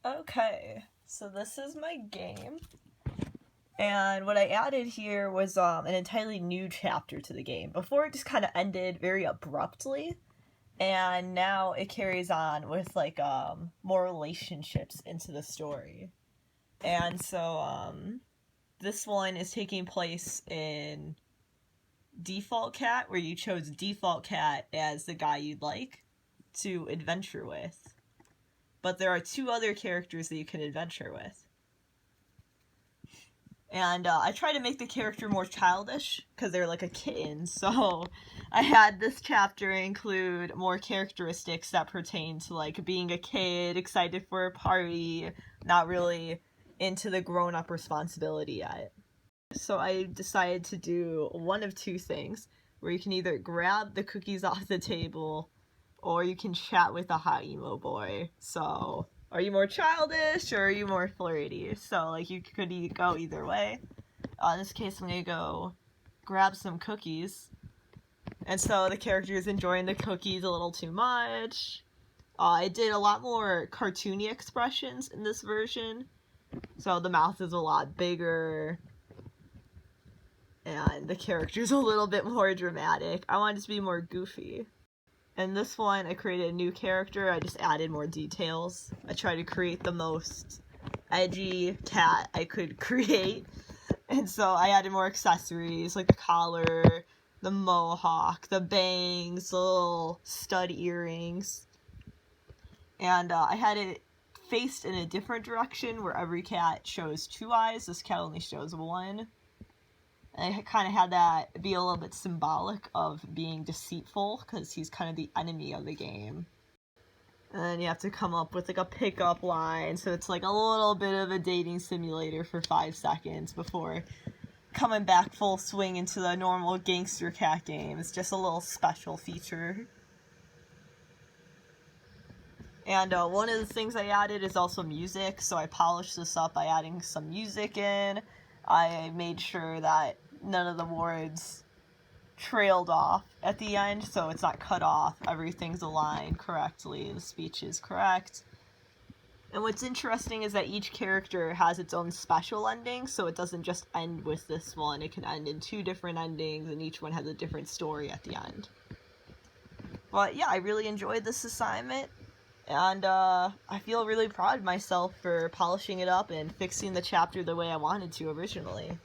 Okay, so this is my game, and what I added here was an entirely new chapter to the game. Before, it just kind of ended very abruptly, and now it carries on with like more relationships into the story. And so this one is taking place in Default Cat, where you chose Default Cat as the guy you'd like to adventure with. But there are two other characters that you can adventure with. And I try to make the character more childish, because they're like a kitten, so I had this chapter include more characteristics that pertain to like being a kid, excited for a party, not really into the grown-up responsibility yet. So I decided to do one of two things, where you can either grab the cookies off the table, or you can chat with a hot emo boy. So, are you more childish, or are you more flirty? So, like, you could go either way. In this case, I'm gonna go grab some cookies. And so the character is enjoying the cookies a little too much. I did a lot more cartoony expressions in this version. So the mouth is a lot bigger. And the character's a little bit more dramatic. I wanted it to be more goofy. In this one, I created a new character. I just added more details. I tried to create the most edgy cat I could create. And so I added more accessories, like the collar, the mohawk, the bangs, the little stud earrings. And I had it faced in a different direction, where every cat shows two eyes. This cat only shows one. And I kind of had that be a little bit symbolic of being deceitful, because he's kind of the enemy of the game. And then you have to come up with like a pickup line, so it's like a little bit of a dating simulator for 5 seconds before coming back full swing into the normal GangsterCat game. It's just a little special feature. And one of the things I added is also music, so I polished this up by adding some music in. I made sure that none of the words trailed off at the end, so it's not cut off. Everything's aligned correctly. The speech is correct. And what's interesting is that each character has its own special ending, so it doesn't just end with this one. It can end in 2 different endings, and each one has a different story at the end. But yeah, I really enjoyed this assignment, and I feel really proud of myself for polishing it up and fixing the chapter the way I wanted to originally.